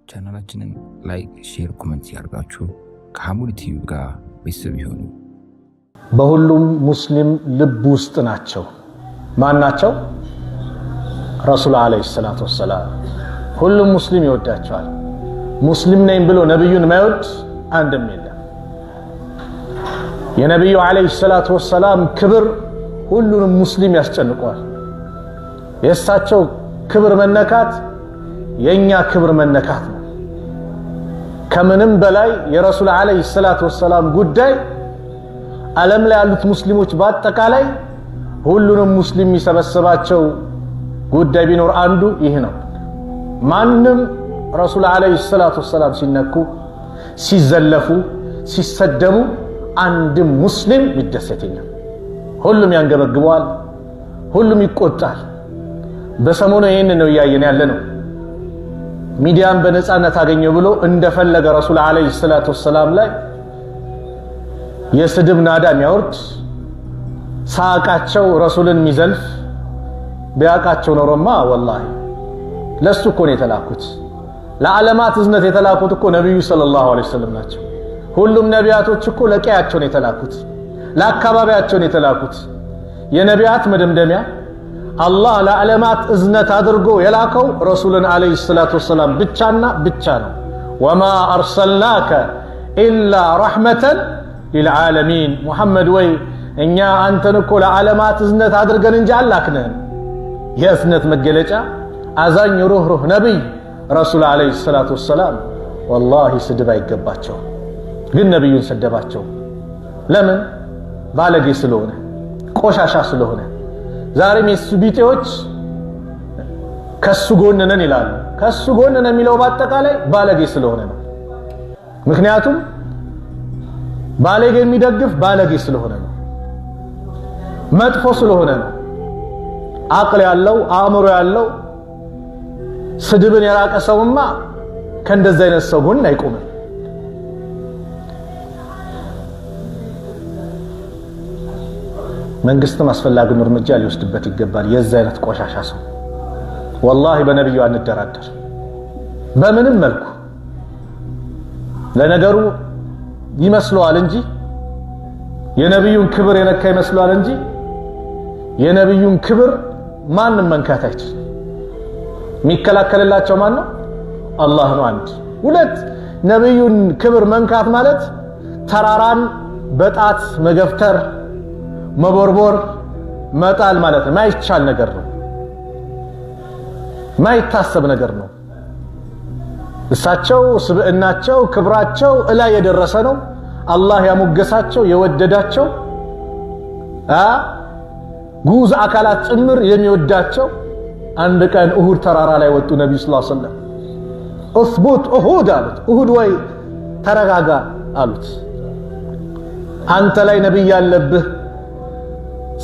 ቻናላችንን ላይክ፣ ሼር፣ ኮሜንት ያርጋችሁ ከሐሙድ ቲቪ ጋር ቤተሰብ ይሁኑ። በሁሉም ሙስሊም ልብ ውስጥ ናቸው። ማን ናቸው? ረሱል አለይሂ ሰላቱ ወሰላም። ሁሉም ሙስሊም ይወዳቸዋል። ሙስሊም ነኝ ብሎ ነብዩን ማይወድ አንድም የለም። የነብዩ አለይሂ ሰላቱ ወሰላም ክብር ሁሉንም ሙስሊም ያስጨንቀዋል። የእሳቸው ክብር መነካት የኛ ክብር መነካት ነው። ከምንም በላይ የረሱል አለይሂ ሰላቱ ወሰላም ጉዳይ ዓለም ላይ ያሉት ሙስሊሞች በአጠቃላይ ሁሉንም ሙስሊም የሚሰበስባቸው ጉዳይ ቢኖር አንዱ ይህ ነው። ማንም ረሱል አለይሂ ሰላቱ ወሰላም ሲነኩ፣ ሲዘለፉ፣ ሲሰደቡ አንድም ሙስሊም ይደሰተኛ። ሁሉም ያንገበግበዋል፣ ሁሉም ይቆጣል። በሰሞኑ ይሄን ነው ያየን ያለ ነው። ሚዲያን በነፃነት አገኘው ብሎ እንደፈለገ ረሱል አለይሂ ሰላቱ ወሰላም ላይ የስድብ ናዳ የሚያወርድ ሳቃቸው ረሱልን የሚዘልፍ ቢያቃቸው ኖሮማ ወላሂ ለሱ እኮ ነው የተላኩት። ለዓለማት እዝነት የተላኩት እኮ ነብዩ ሰለላሁ ዐለይሂ ወሰለም ናቸው። ሁሉም ነቢያቶች እኮ ለቀያቸው ነው የተላኩት፣ ለአካባቢያቸው ነው የተላኩት። የነቢያት መደምደሚያ አላህ ለዓለማት እዝነት አድርጎ የላከው ረሱልን አለይሂ ሰላቱ ወሰላም ብቻና ብቻ ነው። ወማ አርሰልናከ ኢላ ረሕመተን ሊልዓለሚን። ሙሐመድ ወይ እኛ አንተን እኮ ለዓለማት እዝነት አድርገን እንጂ አላክነህም። የእዝነት መገለጫ አዛኝ ሩህሩህ ነቢይ ረሱል አለይሂ ሰላቱ ወሰላም ወላሂ ስድብ አይገባቸው፣ ግን ነቢዩን ሰደባቸው። ለምን? ባለጌ ስለሆነ፣ ቆሻሻ ስለሆነ። ዛሬም የሱ ቢጤዎች ከሱ ጎን ነን ይላሉ። ከሱ ጎን ነን የሚለው በአጠቃላይ ባለጌ ስለሆነ ነው። ምክንያቱም ባለጌ የሚደግፍ ባለጌ ስለሆነ ነው፣ መጥፎ ስለሆነ ነው። አቅል ያለው አእምሮ ያለው ስድብን የራቀ ሰውማ ከእንደዚህ አይነት ሰው ጎን አይቆምም። መንግስትም አስፈላጊውን እርምጃ ሊወስድበት ይገባል። የዚህ አይነት ቆሻሻ ሰው ወላሂ በነብዩ አንደራደር በምንም መልኩ። ለነገሩ ይመስለዋል እንጂ የነብዩን ክብር የነካ ይመስለዋል እንጂ የነብዩን ክብር ማንም መንካት አይችልም። የሚከላከልላቸው ማን ነው? አላህ ነው። አንድ ሁለት ነብዩን ክብር መንካት ማለት ተራራን በጣት መገፍተር፣ መቦርቦር፣ መጣል ማለት ነው። ማይቻል ነገር ነው፣ ማይታሰብ ነገር ነው። እሳቸው ስብዕናቸው ክብራቸው እላይ የደረሰ ነው። አላህ ያሞገሳቸው የወደዳቸው ጉዝ አካላት ጭምር የሚወዳቸው አንድ ቀን ኡሁድ ተራራ ላይ ወጡ። ነብዩ ሰለላሁ ዐለይሂ ወሰለም እስቡት ኡሁድ አሉት። ኡሁድ ወይ ተረጋጋ አሉት። አንተ ላይ ነብይ ያለብህ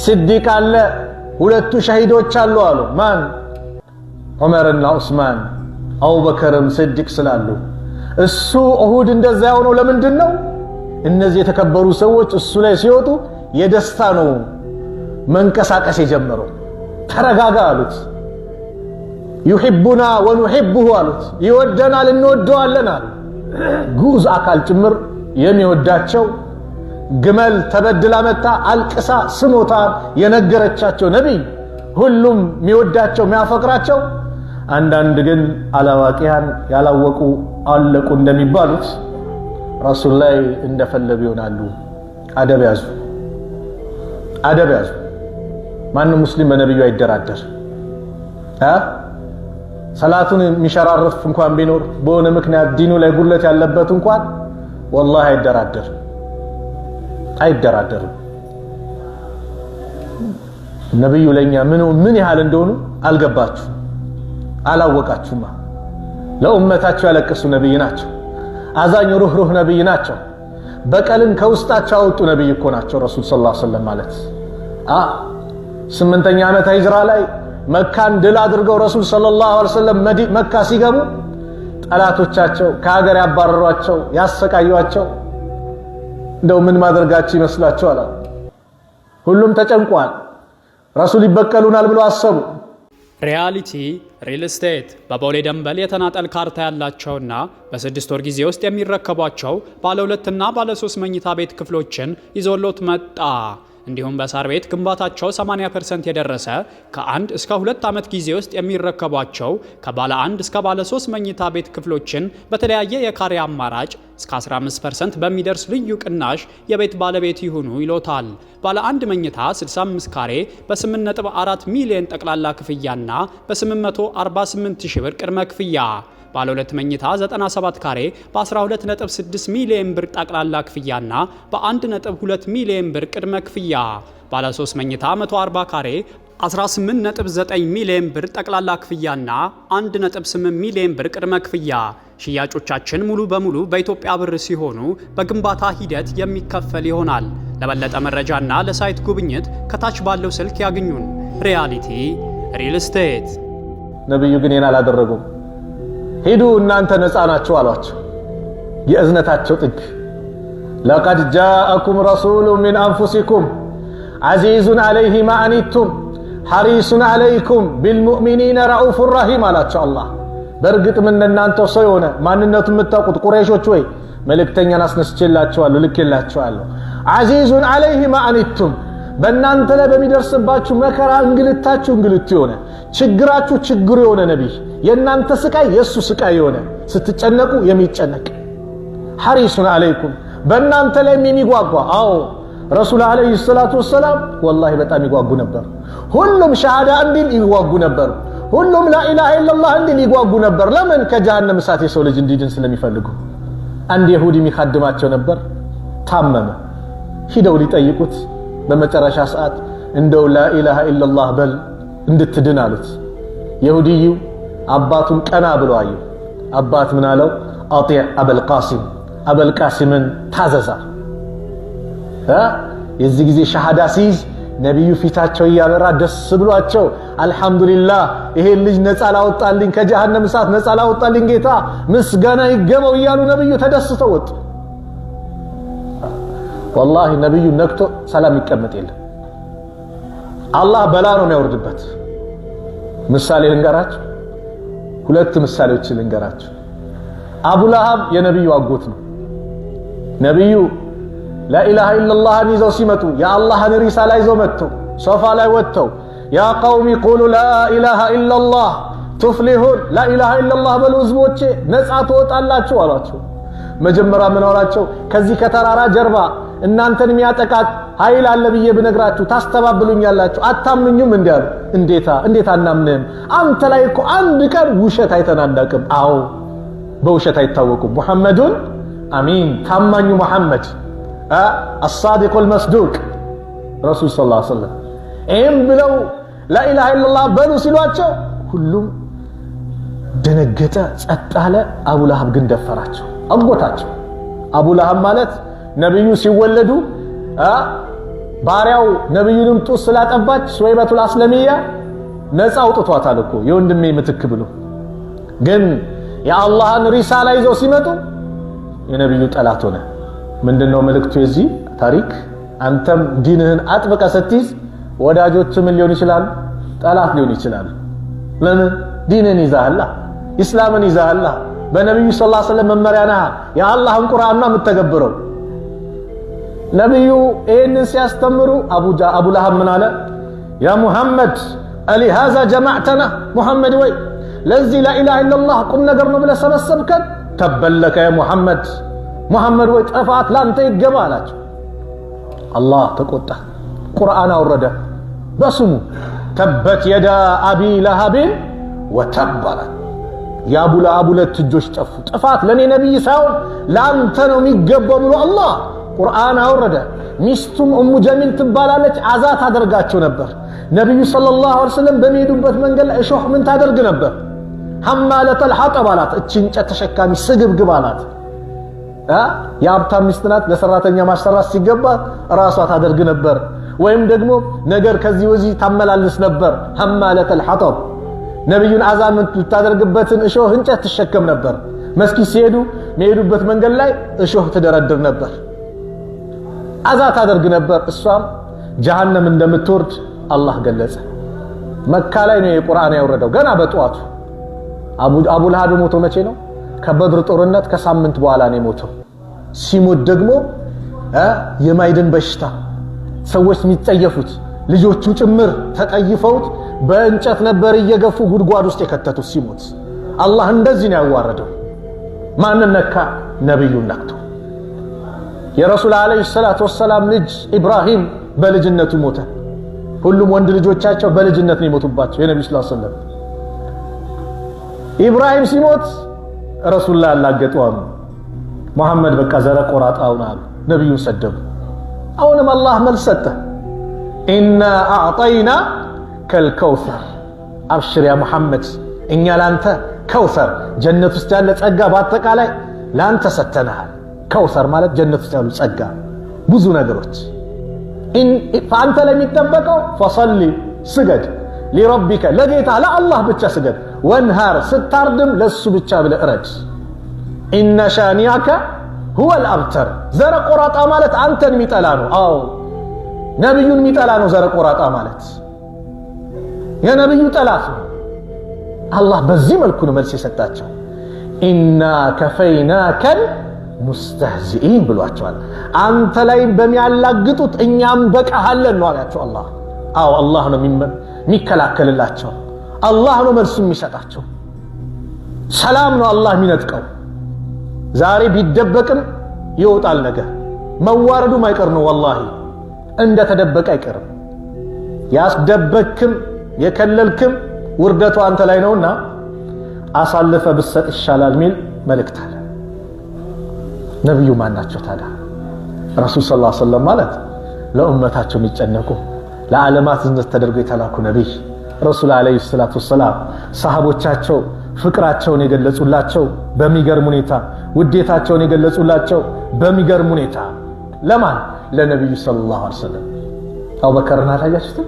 ሲዲቅ አለ፣ ሁለቱ ሸሂዶች አሉ አሉ። ማን? ዑመርና ዑስማን፣ አቡበከርም ሲዲቅ ስላሉ። እሱ ኡሁድ እንደዛ የሆነው ለምንድን ነው? እነዚህ የተከበሩ ሰዎች እሱ ላይ ሲወጡ የደስታ ነው መንቀሳቀስ የጀመረው። ተረጋጋ አሉት። ዩሂቡና ወኑሂቡሁ አሉት። ይወደናል እንወደዋለን አሉ። ጉዝ አካል ጭምር የሚወዳቸው ግመል ተበድላ መጣ አልቅሳ ስሞታ የነገረቻቸው ነቢይ፣ ሁሉም የሚወዳቸው የሚያፈቅራቸው። አንዳንድ ግን አላዋቂያን ያላወቁ አለቁ እንደሚባሉት ረሱል ላይ እንደፈለጉ ይሆናሉ። አደብ ያዙ፣ አደብ ያዙ። ማንም ሙስሊም በነብዩ አይደራደር። ሰላቱን የሚሸራርፍ እንኳን ቢኖር በሆነ ምክንያት ዲኑ ላይ ጉድለት ያለበት እንኳን ወላሂ አይደራደርም። ነብዩ ለኛ ምን ያህል እንደሆኑ አልገባችሁ አላወቃችሁማ። ለኡመታቸው ያለቀሱ ነብይ ናቸው። አዛኝ ሩህሩህ ነብይ ናቸው። በቀልን ከውስጣቸው ያወጡ ነብይ እኮ ናቸው ረሱል ሰለላሁ ዐለይሂ ወሰለም ማለት። 8ኛ ዓመት ሂጅራ ላይ መካን ድል አድርገው ረሱል ሰለላሁ ዐለይሂ ወሰለም መካ ሲገቡ ጠላቶቻቸው ከሀገር ያባረሯቸው ያሰቃዩአቸው እንደው ምን ማድረጋቸው ይመስላችኋል? ሁሉም ተጨንቋል። ረሱል ይበቀሉናል ብለው አሰቡ። ሪያሊቲ ሪል ስቴት በቦሌ ደንበል የተናጠል ካርታ ያላቸውና በ6 ወር ጊዜ ውስጥ የሚረከቧቸው ባለ 2 እና ባለ 3 መኝታ ቤት ክፍሎችን ይዞሎት መጣ። እንዲሁም በሳር ቤት ግንባታቸው 80% የደረሰ ከ1 እስከ 2 ዓመት ጊዜ ውስጥ የሚረከቧቸው ከባለ 1 እስከ ባለ 3 መኝታ ቤት ክፍሎችን በተለያየ የካሬ አማራጭ እስከ 15% በሚደርስ ልዩ ቅናሽ የቤት ባለቤት ይሁኑ ይሎታል። ባለ 1 መኝታ 65 ካሬ በ8.4 ሚሊዮን ጠቅላላ ክፍያና በ848,000 ብር ቅድመ ክፍያ፣ ባለ 2 መኝታ 97 ካሬ በ12.6 ሚሊዮን ብር ጠቅላላ ክፍያና በ1.2 ሚሊዮን ብር ቅድመ ክፍያ፣ ባለ 3 መኝታ 140 ካሬ 18.9 ሚሊዮን ብር ጠቅላላ ክፍያና 1.8 ሚሊዮን ብር ቅድመ ክፍያ። ሽያጮቻችን ሙሉ በሙሉ በኢትዮጵያ ብር ሲሆኑ በግንባታ ሂደት የሚከፈል ይሆናል። ለበለጠ መረጃና ለሳይት ጉብኝት ከታች ባለው ስልክ ያግኙን። ሪያሊቲ ሪል ስቴት። ነብዩ ግን ይህን አላደረጉም። ሂዱ እናንተ ነፃ ናችሁ አሏቸው። የእዝነታቸው ጥግ ለቀድ ጃአኩም ረሱሉን ሚን አንፉሲኩም ዐዚዙን ዐለይሂ ማ አኒቱም ሐሪሱን ዐለይኩም ቢልሙእሚኒነ ረኡፉን ረሂም አላቸው አላህ። በእርግጥም እናንተው ሰው የሆነ ማንነቱን የምታውቁት ቁረይሾች ወይ መልእክተኛን አስነስቼላችኋለሁ ልኬላችኋለሁ። ዐዚዙን ዐለይሂ ማ አኒቱም በእናንተ ላይ በሚደርስባችሁ መከራ እንግልታችሁ እንግልት የሆነ ችግራችሁ ችግሩ የሆነ ነቢይ፣ የእናንተ ስቃይ የእሱ ስቃይ የሆነ ስትጨነቁ የሚጨነቅ ሐሪሱን ዐለይኩም በእናንተ ላይ የሚጓጓ። አዎ ረሱል ዓለይሂ ሰላቱ ወሰላም ወላሂ በጣም ይጓጉ ነበር። ሁሉም ሸሃዳ እንዲል ይጓጉ ነበር። ሁሉም ላኢላሃ ኢላላህ እንዲል ይጓጉ ነበር። ለምን? ከጀሃነም እሳት የሰው ልጅ እንዲድን ስለሚፈልጉ። አንድ ይሁዲ የሚካድማቸው ነበር፣ ታመመ። ሂደው ሊጠይቁት በመጨረሻ ሰዓት እንደው ላኢላሃ ኢላላህ በል እንድትድን አሉት። ይሁዲዩ አባቱን ቀና ብሎ አየው። አባት ምን አለው? አጢዕ አበልቃሲም፣ አበልቃሲምን ታዘዛ። የዚህ ጊዜ ሸሃዳ ሲይዝ ነቢዩ ፊታቸው እያበራ ደስ ብሏቸው አልሐምዱሊላህ ይሄን ልጅ ነፃ ላወጣልኝ ከጀሃነም እሳት ነፃ ላወጣልኝ ጌታ ምስጋና ይገባው እያሉ ነቢዩ ተደስተው ወጡ። ወላሂ ነቢዩ ነክቶ ሰላም ይቀመጥ የለም። አላህ በላ ነው የሚያወርድበት። ምሳሌ ልንገራችሁ፣ 2 ምሳሌዎች ልንገራችሁ። አቡ ለሃብ የነቢዩ አጎት ነው። ነቢዩ ላኢላሃ ኢላላህን ይዘው ሲመጡ የአላህን ሪሳላ ይዘው መጥተው ሶፋ ላይ ወጥተው ያ ቀውሚ ቁሉ ላኢላሃ ኢላላህ ቱፍሊሁን፣ ላኢላሃ ኢላላህ በሉ ህዝቦቼ ነፃ ትወጣላችሁ አሏቸው። መጀመሪያ ምን አሏቸው? ከዚህ ከተራራ ጀርባ እናንተን የሚያጠቃት ኃይል አለ ብዬ ብነግራችሁ ታስተባብሉኛላችሁ? አታምኑኝም? እንዲያሉ እንዴት አናምንህም? አንተ ላይ እኮ አንድ ቀን ውሸት አይተን አናውቅም። አዎ በውሸት አይታወቁም። ሙሐመዱን አሚን፣ ታማኙ ሙሐመድ አሳዲቁል መስዱቅ ረሱል ሰለላሁ ዐለይሂ ወሰለም ይህም ብለው ላኢላሃ ኢላላህ በሉ ሲሏቸው ሁሉም ደነገጠ፣ ጸጥ አለ። አቡ ለሃብ ግን ደፈራቸው። አጎታቸው አቡ ለሃብ ማለት ነብዩ ሲወለዱ ባሪያው ነብዩንም ጡት ስላጠባች ሱወይበቱል አስለሚያ ነፃ አውጥቷታል እኮ የወንድሜ ምትክ ብሎ። ግን የአላህን ሪሳላ ይዘው ሲመጡ የነብዩ ጠላት ሆነ። ምንድነው መልእክቱ የዚህ ታሪክ? አንተም ዲንህን አጥብቀ ስትይዝ ወዳጆች ምን ሊሆን ይችላል? ጠላት ሊሆን ይችላል። ለምን? ዲንን ይዛህላ፣ ኢስላምን ይዛህላ። በነብዩ ሰለላሁ ዐለይሂ ወሰለም መመሪያና የአላህን ቁርአንና የምትተገብረው። ነብዩ ይህንን ሲያስተምሩ አቡ ለሃብ ምን አለ? ያ ሙሐመድ አሊሃዛ ጀማዕተና፣ ሙሐመድ ወይ ለዚህ ላኢላሃ ኢላላህ ቁም ነገር ነው ብለህ ሰበሰብከን? ተበለከ ያ ሙሐመድ ወይ ጥፋት ላንተ ይገባ አላቸው። አላህ ተቆጣ፣ ቁርአን አወረደ በስሙ ተበት የዳ አቢ ለሃብን ወተብ አለ። የአቡ ለሃብ 2 እጆች ጠፉ። ጥፋት ለኔ ነብይ ሳይሆን ላንተ ነው የሚገባው ብሎ አላህ ቁርአን አወረደ። ሚስቱም ኡሙ ጀሚል ትባላለች፣ አዛ ታደርጋቸው ነበር። ነብዩ ሰለላሁ ዐለይሂ ወሰለም በሚሄዱበት መንገድ ላይ እሾህ ምን ታደርግ ነበር? ሐማለተል ሐጠብ አላት። እቺ እንጨት ተሸካሚ ስግብግብ አላት። የሀብታም ሚስት ናት፣ ለሰራተኛ ማሰራት ሲገባ ራሷ ታደርግ ነበር። ወይም ደግሞ ነገር ከዚህ ወዚህ ታመላልስ ነበር። ሐማለተል ሐጠብ ነብዩን አዛም ልታደርግበትን እሾህ እንጨት ትሸከም ነበር። መስጊድ ሲሄዱ የሚሄዱበት መንገድ ላይ እሾህ ትደረድር ነበር፣ አዛ ታደርግ ነበር። እሷም ጀሃነም እንደምትወርድ አላህ ገለጸ። መካ ላይ ነው የቁርአን ያወረደው ገና በጧቱ። አቡ ለሃብ ሞቶ መቼ ነው? ከበድር ጦርነት ከሳምንት በኋላ ነው የሞተው። ሲሞት ደግሞ የማይድን በሽታ ሰዎች የሚጠየፉት ልጆቹ ጭምር ተጠይፈውት በእንጨት ነበር እየገፉ ጉድጓድ ውስጥ የከተቱት ሲሞት። አላህ እንደዚህ ነው ያዋረደው። ማንን ነካ? ነብዩን ነክቶ። የረሱል አለይሂ ሰላቱ ወሰላም ልጅ ኢብራሂም በልጅነቱ ሞተ። ሁሉም ወንድ ልጆቻቸው በልጅነት ነው የሞቱባቸው የነብዩ ሰለላሁ ዐለይሂ ወሰለም። ኢብራሂም ሲሞት ረሱል ላይ አላገጡ አሉ። መሐመድ በቃ ዘረ ቆራጣውን አሉ። ነብዩን ሰደቡ። አሁንም አላህ መልስ ሰጠ። ኢና አዕጠይና ከልከውሰር አብሽር ያ ሙሐመድ እኛ ላንተ ከውሰር ጀነት ውስጥ ያለ ጸጋ በአጠቃላይ ላንተ ሰተናል። ከውሰር ማለት ጀነት ውስጥ ያሉ ጸጋ ብዙ ነገሮች። አንተ ለሚጠበቀው ፈሰሊ ስገድ፣ ሊረቢከ ለጌታ ለአላህ ብቻ ስገድ፣ ወንሃር ስታርድም ለሱ ብቻ ብለህ እረድ። ኢነ ሻኒያከ ሁወል አብተር። ዘረ ቆራጣ ማለት አንተን የሚጠላ ነው። አዎ ነብዩን የሚጠላ ነው ዘረ ቆራጣ ማለት። የነብዩ ጠላት ነው። አላህ በዚህ መልኩ ነው መልስ የሰጣቸው። ኢና ከፈይናከል ሙስተህዚኢን ብሏቸዋል። አንተ ላይ በሚያላግጡት እኛም በቃሃለን ነው አላቸው አላህ። አዎ አላህ ነው የሚከላከልላቸው። አላህ ነው መልሱ የሚሰጣቸው። ሰላም ነው አላህ የሚነጥቀው። ዛሬ ቢደበቅም ይወጣል ነገር። መዋረዱ ማይቀር ነው ወላሂ። እንደተደበቀ አይቀርም። ያስደበክም የከለልክም ውርደቱ አንተ ላይ ነውና አሳልፈ ብሰጥ ይሻላል ሚል መልእክት አለ። ነብዩ ማን ናቸው ታዲያ? ረሱል ሰለላሁ ዐለይሂ ወሰለም ማለት ለኡመታቸው የሚጨነቁ ለዓለማት ዝነት ተደርጎ የተላኩ ነብይ ረሱል አለይሂ ሰላቱ ወሰላም ሰሃቦቻቸው ፍቅራቸውን የገለጹላቸው በሚገርም ሁኔታ፣ ውዴታቸውን የገለጹላቸው በሚገርም ሁኔታ ለማን? ለነብዩ ሰለላሁ ዐለይሂ ወሰለም። አቡበከርን አላያችሁትም?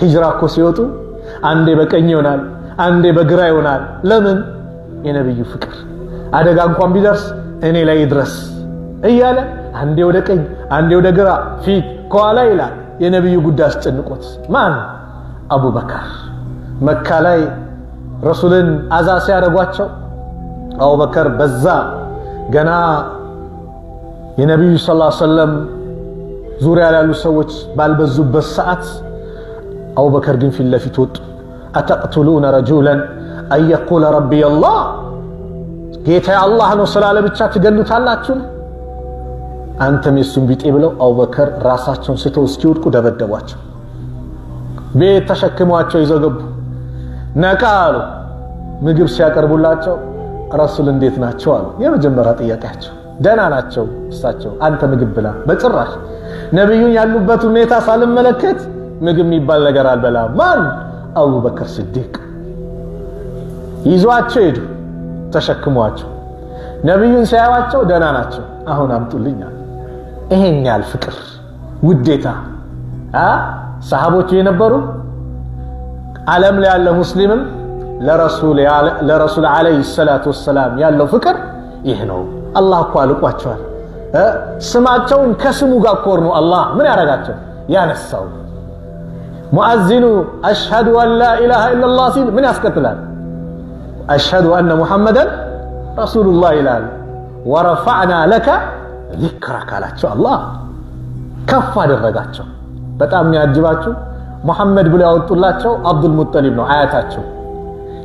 ሂጅራ እኮ ሲወጡ አንዴ በቀኝ ይሆናል፣ አንዴ በግራ ይሆናል። ለምን? የነብዩ ፍቅር። አደጋ እንኳን ቢደርስ እኔ ላይ ይድረስ እያለ አንዴ ወደ ቀኝ አንዴ ወደ ግራ ፊት ከኋላ ይላል። የነብዩ ጉዳይ አስጨንቆት ማን? አቡበከር። መካ ላይ ረሱልን አዛ ሲያደርጓቸው አቡበከር በዛ ገና የነብዩ ሰለላሁ ዐለይሂ ወሰለም ዙሪያ ያሉ ሰዎች ባልበዙበት ሰዓት አቡበከር ግን ፊት ለፊት ወጡ። አተቅቱሉነ ረጁላን አየቁለ ረቢየ አላህ፣ ጌታ አላህ ነው ስላለ ብቻ ትገሉታላችሁ? አንተም የሱን ቢጤ ብለው አቡበከር ራሳቸውን ስተው እስኪወድቁ ደበደቧቸው። ቤት ተሸክሟቸው ይዘው ገቡ። ነቃ አሉ። ምግብ ሲያቀርቡላቸው ረሱል እንዴት ናቸው አሉ። የመጀመሪያ ጥያቄያቸው ደህና ናቸው እሳቸው። አንተ ምግብ ብላ። በጭራሽ ነብዩን ያሉበት ሁኔታ ሳልመለከት ምግብ የሚባል ነገር አልበላም። ማን? አቡበከር ሲዲቅ። ይዟቸው ሄዱ ተሸክሟቸው። ነብዩን ሲያዩዋቸው ደህና ናቸው። አሁን አምጡልኝ። ይሄን ያህል ፍቅር ውዴታ ሰሃቦቹ የነበሩ ዓለም ላይ ያለ ሙስሊምም ለረሱል አለይሂ ሰላቱ ወሰላም ያለው ፍቅር ይህ ነው። አላህ እኮ አልቋቸዋል። ስማቸውን ከስሙ ጋር ኮር ነው አላህ ምን ያረጋቸው ያነሳው። ሙአዚኑ አሽሀዱ አን ላ ኢላሃ ኢላላህ ሲል ምን ያስከትላል? አሽሀዱ አነ ሙሐመደን ረሱሉላህ ይላል። ወረፈዕና ለከ ዚክረከ አላቸው። አላህ ከፍ አደረጋቸው። በጣም የሚያጅባችሁ ሙሐመድ ብለው ያወጡላቸው አብዱል ሙጠሊብ ነው አያታቸው።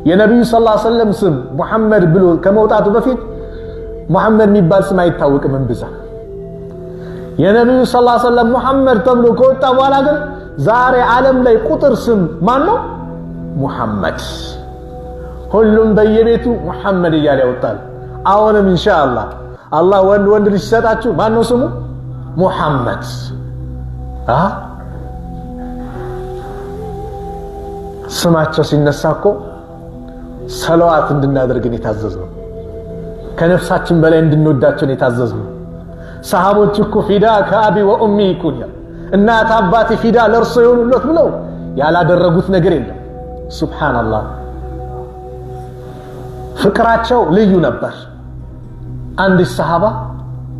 የነብዩ ሰለላሁ ዐለይሂ ወሰለም ስም ሙሐመድ ብሎ ከመውጣቱ በፊት ሙሐመድ የሚባል ስም አይታወቅም እንብዛ። የነብዩ ሰለላሁ ዐለይሂ ወሰለም ሙሐመድ ተብሎ ከወጣ በኋላ ግን ዛሬ ዓለም ላይ ቁጥር ስም ማን ነው? ሙሐመድ። ሁሉም በየቤቱ ሙሐመድ እያለ ያወጣል። አሁንም ኢንሻአላህ አላህ ወንድ ልጅ ሲሰጣችሁ ማን ነው ስሙ? ሙሐመድ። ስማቸው ሲነሳ እኮ ሰለዋት እንድናደርግን የታዘዝነው ከነፍሳችን በላይ እንድንወዳቸው የታዘዝነው። ሰሃቦች እኮ ፊዳ ከአቢ ወኡሚ ይኩን እናት አባቴ ፊዳ ለርሶ ይሆኑለት ብለው ያላደረጉት ነገር የለም። ሱብሃንአላህ ፍቅራቸው ልዩ ነበር። አንድ ሰሃባ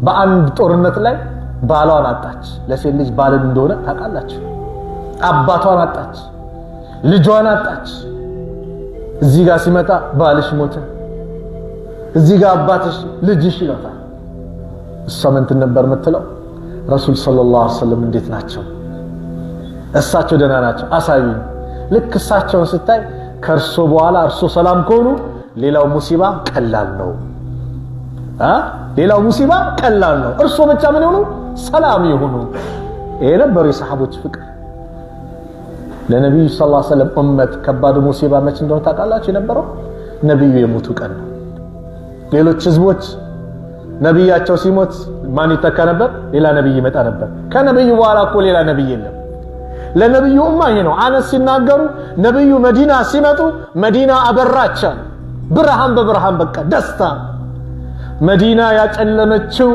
በአንድ ጦርነት ላይ ባሏን አጣች። ለሴት ልጅ ባልን እንደሆነ ታውቃላችሁ። አባቷን አጣች። ልጇን አጣች። እዚህ ጋር ሲመጣ ባልሽ ሞተ፣ እዚህ ጋር አባትሽ ልጅሽ ይላታል። እሷ ምን ነበር የምትለው? ረሱል ሰለላሁ ዐለይሂ ወሰለም እንዴት ናቸው? እሳቸው ደህና ናቸው አሳዩኝ። ልክ እሳቸውን ስታይ ከእርሶ በኋላ እርሶ ሰላም ከሆኑ ሌላው ሙሲባ ቀላል ነው። ሌላው ሙሲባ ቀላል ነው፣ እርሶ ብቻ ምን ይሆኑ? ሰላም ይሆኑ። ይሄ ነበር የሰሃቦች ፍቅር። ለነብዩ ሰለላሁ ዐለይሂ ወሰለም ኡመት ከባድ ሙሲባ መች እንደሆነ ታውቃላችሁ? የነበረው ነብዩ የሞቱ ቀን ነው። ሌሎች ህዝቦች ነብያቸው ሲሞት ማን ይተካ ነበር? ሌላ ነብይ ይመጣ ነበር። ከነብዩ በኋላ እኮ ሌላ ነብይ የለም። ለነብዩ ኡማ ይሄ ነው። አነስ ሲናገሩ ነብዩ መዲና ሲመጡ መዲና አበራች፣ ብርሃን በብርሃን በቃ ደስታ። መዲና ያጨለመችው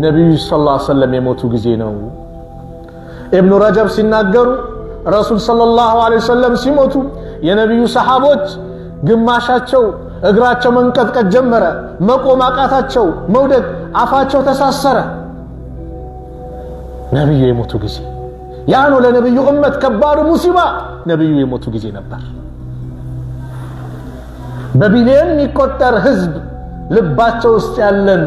ነብዩ ሰለላሁ ዐለይሂ ወሰለም የሞቱ ጊዜ ነው። ኢብኑ ረጀብ ሲናገሩ ረሱል ሰለላሁ ዐለይሂ ወሰለም ሲሞቱ የነብዩ ሰሃቦች ግማሻቸው እግራቸው መንቀጥቀጥ ጀመረ፣ መቆም አቃታቸው፣ መውደቅ፣ አፋቸው ተሳሰረ። ነብዩ የሞቱ ጊዜ ያ ነው ለነብዩ ኡመት ከባድ ሙሲባ። ነብዩ የሞቱ ጊዜ ነበር። በቢሊየን የሚቆጠር ህዝብ ልባቸው ውስጥ ያለን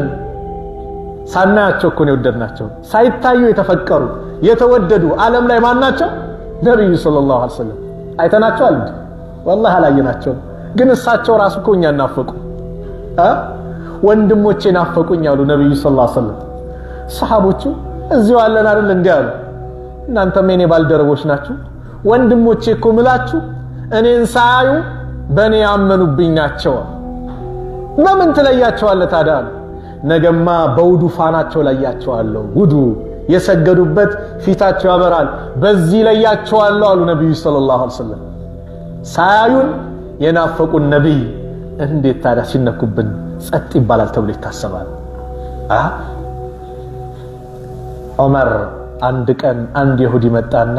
ሳናያቸው እኮ ነው የወደድናቸው። ሳይታዩ የተፈቀሩ የተወደዱ ዓለም ላይ ማናቸው? ነብዩ ሰለላሁ ዐለይሂ ወሰለም። አይተናቸዋል እንዴ? والله አላየናቸው። ግን እሳቸው ራሱ እኮ እኛን ናፈቁ። ወንድሞቼ ናፈቁኝ አሉ ነብዩ ሰለላሁ ዐለይሂ ወሰለም። ሰሃቦቹ እዚሁ አለን አይደል እንዴ አሉ። እናንተም የኔ ባልደረቦች ናችሁ፣ ወንድሞቼ እኮ ምላችሁ እኔን ሳያዩ በእኔ ያመኑብኝ ናቸው። በምን ትለያቸዋለህ ታዲያ? ነገማ በውዱ ፋናቸው ለያቸዋለሁ። ውዱ የሰገዱበት ፊታቸው ያበራል፣ በዚህ ለያቸዋለሁ አሉ ነብዩ ሰለላሁ ዐለይሂ ወሰለም። ሳያዩን የናፈቁን ነብይ እንዴት ታዲያ ሲነኩብን ጸጥ ይባላል ተብሎ ይታሰባል? ዑመር አንድ ቀን አንድ ይሁዲ መጣና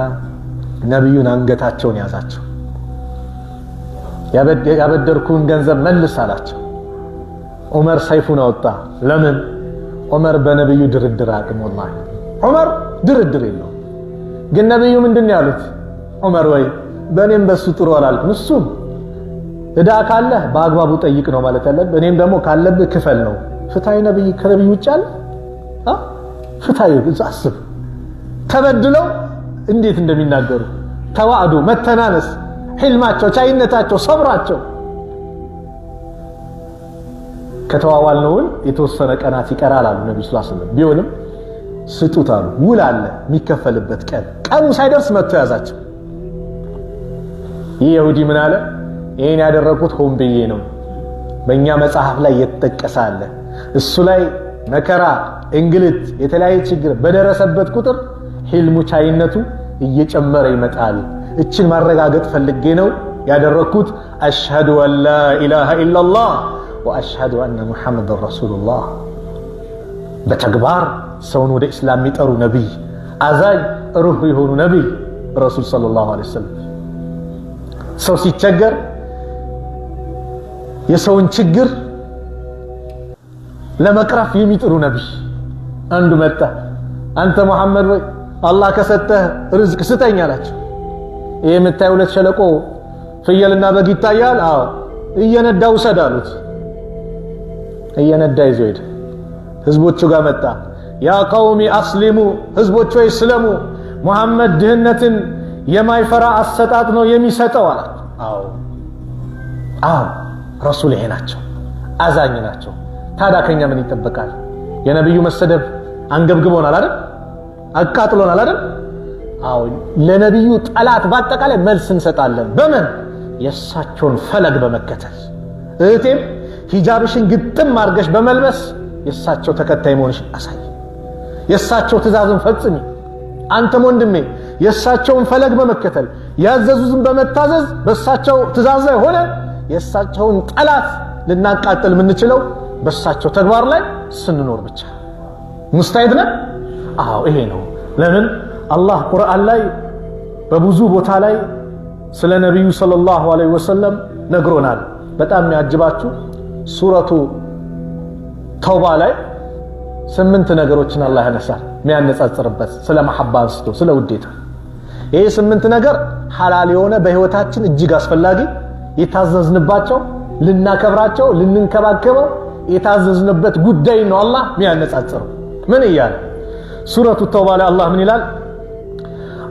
ነብዩን አንገታቸውን ያዛቸው። ያበደርኩን ገንዘብ መልስ አላቸው። ዑመር ሰይፉን አወጣ። ለምን? ዑመር በነብዩ ድርድር አቅም ወላሂ ዑመር ድርድር የለው። ግን ነብዩ ምንድነው ያሉት? ዑመር ወይ በእኔም በሱ ጥሩ አላልኩም። እሱም እዳ ካለ በአግባቡ ጠይቅ ነው ማለት ያለብህ፣ እኔም ደግሞ ካለብህ ክፈል ነው። ፍትሃዊ ነብይ ከነብዩ ውጭ አለ? ፍትሃዊ አስብ። ተበድለው እንዴት እንደሚናገሩ ተዋዕዶ፣ መተናነስ፣ ሕልማቸው፣ ቻይነታቸው፣ ሰብራቸው። ከተዋዋልነውን የተወሰነ ቀናት ይቀራል አሉ ነብዩ ሰለላሁ ዐለይሂ ወሰለም። ቢሆንም ስጡት አሉ። ውል አለ የሚከፈልበት ቀን። ቀኑ ሳይደርስ መጥቶ ያዛቸው። ይህ ይሁዲ ምን አለ? ይሄን ያደረኩት ሆን ብዬ ነው። በእኛ መጽሐፍ ላይ የተጠቀሰ አለ። እሱ ላይ መከራ፣ እንግልት፣ የተለያየ ችግር በደረሰበት ቁጥር ሕልሙ፣ ቻይነቱ እየጨመረ ይመጣል። እችን ማረጋገጥ ፈልጌ ነው ያደረኩት። አሽሀዱ አን ላ ኢላሃ ኢላላህ ወአሽሀዱ አነ ሙሐመድን ረሱሉላህ። በተግባር ሰውን ወደ እስላም የሚጠሩ ነብይ፣ አዛኝ ሩህ የሆኑ ነብይ ረሱል ሰለላሁ ዐለይሂ ወሰለም። ሰው ሲቸገር የሰውን ችግር ለመቅረፍ የሚጥሩ ነብይ። አንዱ መጣ፣ አንተ መሐመድ ወይ አላህ ከሰጠህ ርዝቅ ስጠኝ አላቸው። ይሄ የምታየው ሁለት ሸለቆ ፍየልና በግ ይታያል? አዎ። እየነዳ ውሰድ አሉት። እየነዳ ይዞ ሄደ። ህዝቦቹ ጋር መጣ። ያ ቀውሚ አስሊሙ፣ ህዝቦቹ ወይ ስለሙ፣ መሐመድ ድህነትን የማይፈራ አሰጣጥ ነው የሚሰጠው አለ። አዎ ረሱል ይሄ ናቸው፣ አዛኝ ናቸው። ታዲያ ከኛ ምን ይጠበቃል? የነብዩ መሰደብ አንገብግቦናል አይደል? አቃጥሎናል አይደል? አዎ ለነብዩ ጠላት በአጠቃላይ መልስ እንሰጣለን። በምን? የእሳቸውን ፈለግ በመከተል። እህቴም ሂጃብሽን ግጥም አድርገሽ በመልበስ የእሳቸው ተከታይ መሆንሽን አሳይ። የእሳቸው ትእዛዝን ፈጽሚ። አንተም ወንድሜ የእሳቸውን ፈለግ በመከተል ያዘዙትን በመታዘዝ በእሳቸው ትእዛዝ ላይ ሆነ የእሳቸውን ጠላት ልናቃጥል የምንችለው በእሳቸው ተግባር ላይ ስንኖር ብቻ። ሙስታሂድ ነን? አዎ ይሄ ነው። ለምን አላህ ቁርአን ላይ በብዙ ቦታ ላይ ስለ ነብዩ ሰለላሁ ዐለይሂ ወሰለም ነግሮናል። በጣም የሚያጅባችሁ ሱረቱ ተውባ ላይ 8 ነገሮችን አላህ ያነሳል የሚያነጻጽርበት ስለ መሐባ አንስቶ ስለ ውዴታ። ይሄ 8 ነገር ሐላል የሆነ በህይወታችን እጅግ አስፈላጊ የታዘዝንባቸው ልናከብራቸው ልንንከባከበው የታዘዝንበት ጉዳይ ነው አላህ የሚያነጻጽረው ምን ይላል ሱረቱ ተውባ ላይ አላህ ምን ይላል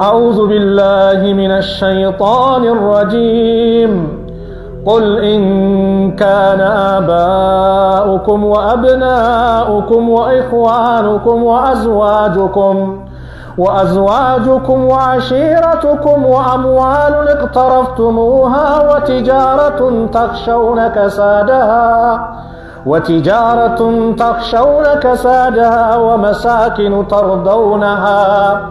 أعوذ بالله من الشيطان الرجيم قل إن كان آباؤكم وأبناؤكم وإخوانكم وأزواجكم وعشيرتكم وأموال اقترفتموها وتجارة تخشون كسادها ومساكن ترضونها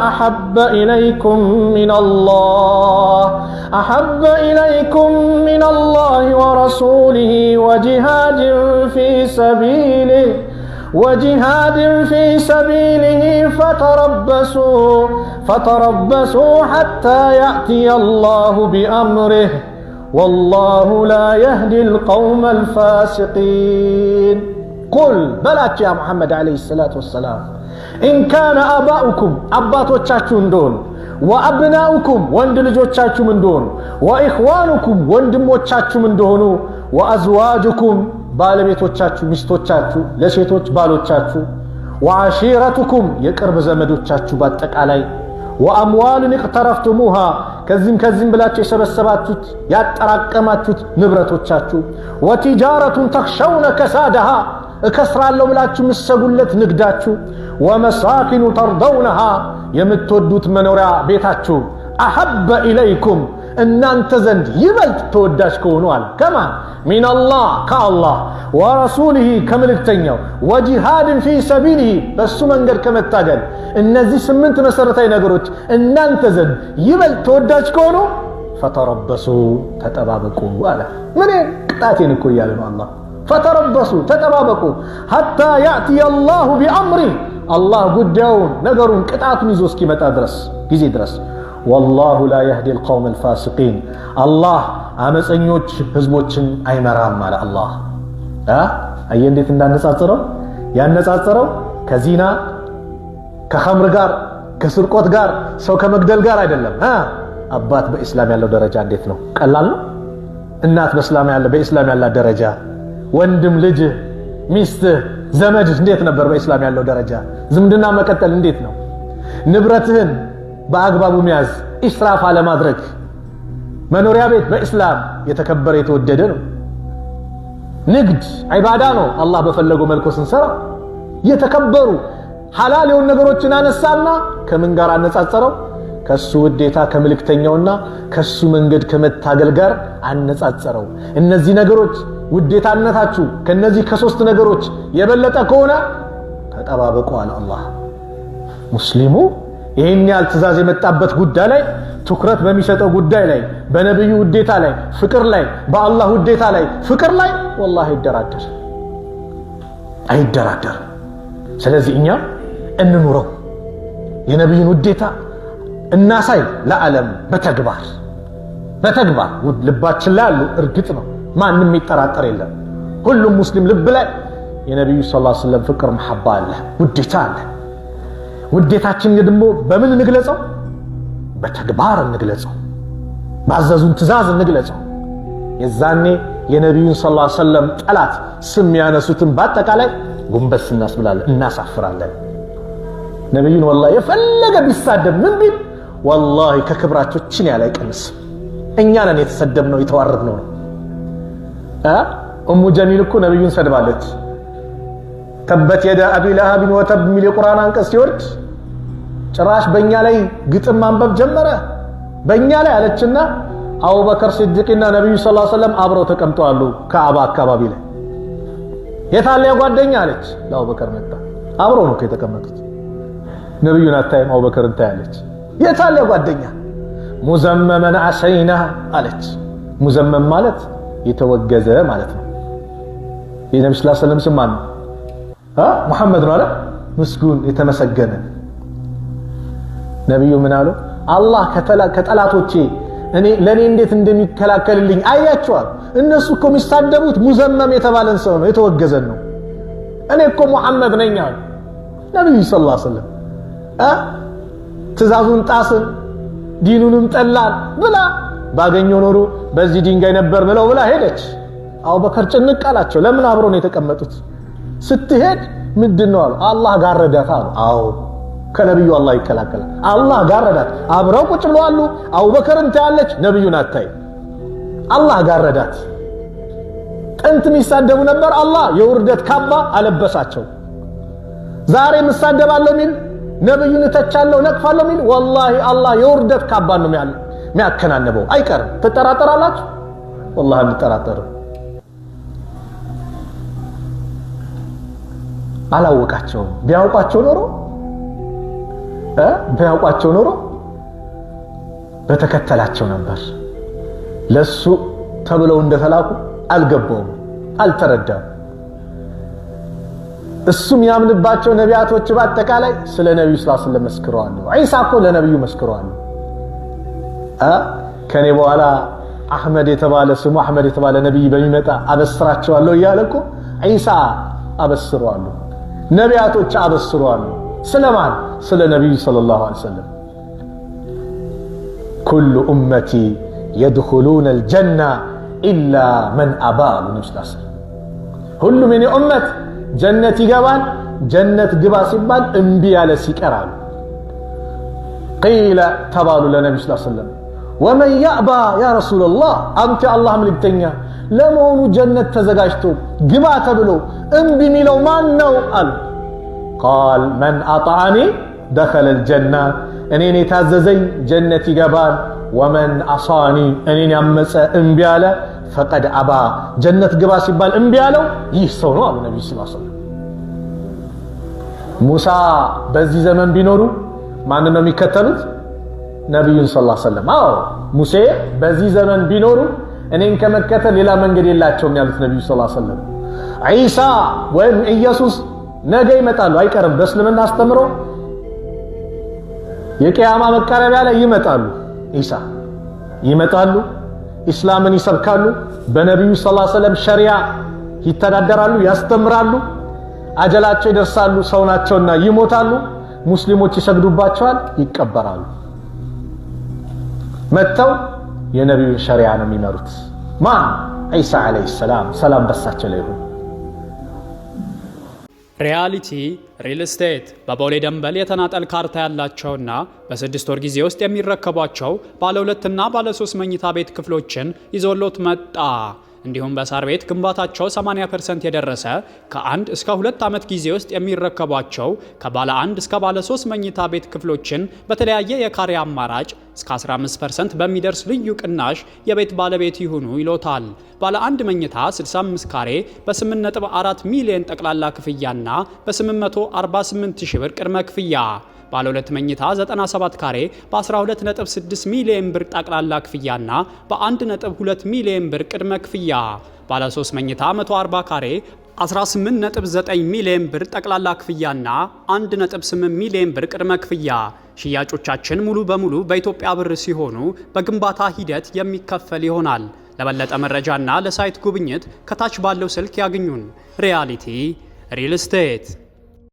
أحب إليكم من الله ورسوله وجهاد في سبيله فتربصوا حتى يأتي الله بأمره والله لا يهدي القوم الفاسقين قل بلات يا محمد عليه الصلاة والسلام إن كان آباؤكم أباتوچاچو እንደሆኑ وأبناؤكم ወንድ ልጆቻችሁ እንደሆኑ وإخوانكم ወንድሞቻችሁ እንደሆኑ وأزواجكم ባለቤቶቻችሁ ሚስቶቻችሁ ለሴቶች ባሎቻችሁ وعشيرتكم የቅርብ ዘመዶቻችሁ በአጠቃላይ وأموال اقترفتموها ከዚህም ብላችሁ የሰበሰባችሁት ያጠራቀማችሁት ንብረቶቻችሁ وتجارة تخشون كسادها እከስራለሁ ብላችሁ ምሰጉለት ንግዳችሁ ومساكن ترضونها የምትወዱት መኖሪያ ቤታችሁ أحب إليكم እናንተ ዘንድ ይበልጥ ተወዳጅ ከሆኑ አለ ከማን من الله كالله ورسوله ከመልእክተኛው وجهاد في سبيله በሱ መንገድ ከመታገል እነዚህ 8 መሰረታዊ ነገሮች እናንተ ዘንድ ይበልጥ ተወዳጅ ከሆኑ فتربصوا ተጠባበቁ አለ ምን ቅጣቴን እኮ ያለ ነው አላህ فتربصوا تتبابقوا حتى يأتي الله بأمره الله ጉዳዩን ነገሩን ቅጣቱን ይዞ እስኪመጣ ድረስ ጊዜ ድረስ والله لا يهدي القوم الفاسقين الله አመፀኞች ህዝቦችን አይመራም ማለት አላህ አየ እንዴት እንዳነጻጸረው ያነጻጸረው ከዚና ከኸምር ጋር ከስርቆት ጋር ሰው ከመግደል ጋር አይደለም አባት በእስላም ያለው ደረጃ እንዴት ነው ቀላል ነው እናት በእስላም ያለው ደረጃ ወንድም ልጅ ሚስት ዘመድ እንዴት ነበር በእስላም ያለው ደረጃ ዝምድና መቀጠል እንዴት ነው ንብረትህን በአግባቡ መያዝ ኢስራፍ አለማድረግ መኖሪያ ቤት በእስላም የተከበረ የተወደደ ነው ንግድ ዒባዳ ነው አላህ በፈለገው መልኩ ስንሰራ የተከበሩ ሐላል የሆኑ ነገሮችን አነሳና ከምን ጋር አነጻጸረው ከሱ ውዴታ ከመልእክተኛውና ከሱ መንገድ ከመታገል ጋር አነጻጸረው እነዚህ ነገሮች ውዴታነታችሁ ከነዚህ ከሶስት ነገሮች የበለጠ ከሆነ ተጠባበቁ አለ አላህ ሙስሊሙ ይሄን ያህል ትእዛዝ የመጣበት ጉዳይ ላይ ትኩረት በሚሰጠው ጉዳይ ላይ በነብዩ ውዴታ ላይ ፍቅር ላይ በአላህ ውዴታ ላይ ፍቅር ላይ والله አይደራደር ስለዚህ እኛ እንኑረው የነብዩን ውዴታ እናሳይ ለዓለም በተግባር ልባችን ላይ ያሉ እርግጥ ነው ማንንም ይጠራጠር የለም ሁሉም ሙስሊም ልብ ላይ የነብዩ ሰለላሁ ዐለይሂ ወሰለም ፍቅር መሐባ አለ ውዴታ አለ ውዴታችን ደግሞ በምን እንግለጸው በተግባር እንግለጸው ባዘዙን ትእዛዝ እንግለጸው የዛኔ የነብዩን ሰለላሁ ዐለይሂ ወሰለም ጠላት ስም ያነሱትን በአጠቃላይ ጉንበስ እናስብላለን እናሳፍራለን ነብዩን والله የፈለገ ቢሳደብ ምን ቢል والله ከክብራቸው ችን ያለ አይቀንስ እኛ ነን የተሰደብነው የተዋረድነው ኡሙ ጀሚል እኮ ነብዩን ሰድባለች ተበት የዳ አቢ ለሃብ ወተብ ሚል የቁርአን አንቀጽ ሲወርድ ጭራሽ በእኛ ላይ ግጥም ማንበብ ጀመረ በእኛ ላይ አለችና አቡበከር ሲድቅና ነብዩ ሰለላሁ ዐለይሂ ወሰለም አብረው ተቀምጠዋል ከአባ አካባቢ ላይ የታለ ጓደኛ አለች ለአቡበከር መጣ አብረው ነው የተቀመጡት ነብዩን አታይም አቡበከርን ታያለች የታለ ጓደኛ ሙዘመመን አሰይና አለች ሙዘመም ማለት የተወገዘ ማለት ነው የነብዩ ሰለላሁ ዐለይሂ ወሰለም ስም ማን ሙሐመድ ነው አይደል ምስጉን የተመሰገነ ነብዩ ምን አሉ አላህ ከጠላቶቼ ለኔ እንዴት እንደሚከላከልልኝ አያቸዋል እነሱ እኮ የሚሳደቡት ሙዘመም የተባለን ሰው ነው የተወገዘን ነው እኔ እኮ ሙሐመድ ነኝ አሉ ነብዩ ሰለላሁ ዐለይሂ ወሰለም ትእዛዙን ጣስን ዲኑንም ጠላን ብላ ባገኘው ኖሮ በዚህ ድንጋይ ነበር ብለው ብላ ሄደች። አቡበከር ጭንቅ አላቸው። ለምን አብረው ነው የተቀመጡት? ስትሄድ ምንድነው አሉ? አላህ ጋረዳት አሉ። አዎ ከነብዩ አላህ ይከላከላል። አላህ ጋረዳት። አብረው ቁጭ ብለዋል። አቡበከርን ታያለች፣ ነብዩን አታይ። አላህ ጋረዳት። ጥንት የሚሳደቡ ነበር፣ አላህ የውርደት ካባ አለበሳቸው። ዛሬ ምሳደባለሁ ሚል ነብዩን ተቻለው ነቅፋለሁ ሚል ወላሂ አላህ የውርደት ካባ ነው የሚያከናነበው። አይቀርም። ትጠራጠራላችሁ? ወላሂ አንጠራጠርም። አላወቃቸውም። ቢያውቋቸው ኖሮ በተከተላቸው ነበር። ለሱ ተብለው እንደተላኩ አልገባውም፣ አልተረዳም። እሱም ያምንባቸው ነቢያቶች በአጠቃላይ ስለ ነብዩ ሰለላሁ ዐለይሂ ወሰለም መስክረዋል። ዒሳ እኮ ለነብዩ መስክረዋል። ከኔ በኋላ አህመድ የተባለ ስሙ አህመድ የተባለ ነብይ በሚመጣ አበስራቸዋለሁ እያለ እኮ ዒሳ አበስረዋል። ነቢያቶች አበስረዋል። ስለማን? ስለ ነብዩ ሰለላሁ ዐለይሂ ወሰለም። ኩሉ ኡመቲ የድኹሉነ አልጀና ኢላ መን አባ ለነብዩ። ሁሉም የኔ ኡመት ጀነት ይገባል፣ ጀነት ግባ ሲባል እምቢ ያለ ሲቀራል። ቂለ ተባሉ ለነብዩ ሰለላሁ ዐለይሂ ወሰለም ወመን ያእባ ያ ረሱላላህ፣ አንተ አላህ መልእክተኛ ለመሆኑ ጀነት ተዘጋጅቶ ግባ ተብሎ እምቢ የሚለው ማን ነው አሉ። ቃል መን አጣዓኒ ደኸለ አልጀና፣ እኔን የታዘዘኝ ጀነት ይገባል። ወመን አሳኒ፣ እኔን ያመፀ እምቢ ያለ ፈቀድ አባ፣ ጀነት ግባ ሲባል እምቢ ያለው ይህ ሰው ነው አሉ ነብዩ ሰለላሁ ዐለይሂ ወሰለም። ሙሳ በዚህ ዘመን ቢኖሩ ማን ነው የሚከተሉት? ነብዩን ሰለላሁ ዐለይሂ ወሰለም። አዎ ሙሴ በዚህ ዘመን ቢኖሩ እኔን ከመከተል ሌላ መንገድ የላቸውም ያሉት ነብዩ ሰለላሁ ዐለይሂ ወሰለም። ዒሳ ወይም ኢየሱስ ነገ ይመጣሉ፣ አይቀርም። በእስልምና አስተምሮ የቂያማ መቃረቢያ ላይ ይመጣሉ። ኢሳ ይመጣሉ፣ ኢስላምን ይሰብካሉ፣ በነብዩ ሰለላሁ ዐለይሂ ወሰለም ሸሪዓ ይተዳደራሉ፣ ያስተምራሉ። አጀላቸው ይደርሳሉ፣ ሰው ናቸውና ይሞታሉ። ሙስሊሞች ይሰግዱባቸዋል፣ ይቀበራሉ። መተው የነብዩን ሸሪዓ ነው የሚመሩት። ማን? ዒሳ አለይሂ ሰላም፣ ሰላም በሳቸው ላይ ይሁን። ሪያሊቲ ሪል ስቴት በቦሌ ደንበል የተናጠል ካርታ ያላቸውና በ6 ወር ጊዜ ውስጥ የሚረከቧቸው ባለ 2 እና ባለ 3 መኝታ ቤት ክፍሎችን ይዞሎት መጣ። እንዲሁም በሳር ቤት ግንባታቸው 80% የደረሰ ከ1 እስከ 2 ዓመት ጊዜ ውስጥ የሚረከቧቸው ከባለ 1 እስከ ባለ 3 መኝታ ቤት ክፍሎችን በተለያየ የካሬ አማራጭ እስከ 15% በሚደርስ ልዩ ቅናሽ የቤት ባለቤት ይሁኑ ይሎታል። ባለ 1 መኝታ 65 ካሬ በ8.4 ሚሊዮን ጠቅላላ ክፍያና በ848 ሺህ ብር ቅድመ ክፍያ፣ ባለ 2 መኝታ 97 ካሬ በ12.6 ሚሊዮን ብር ጠቅላላ ክፍያና በ1.2 ሚሊዮን ብር ቅድመ ክፍያ፣ ባለ 3 መኝታ 140 ካሬ 18.9 ሚሊዮን ብር ጠቅላላ ክፍያና 1.8 ሚሊዮን ብር ቅድመ ክፍያ። ሽያጮቻችን ሙሉ በሙሉ በኢትዮጵያ ብር ሲሆኑ በግንባታ ሂደት የሚከፈል ይሆናል። ለበለጠ መረጃና ለሳይት ጉብኝት ከታች ባለው ስልክ ያግኙን። ሪያሊቲ ሪል ስቴት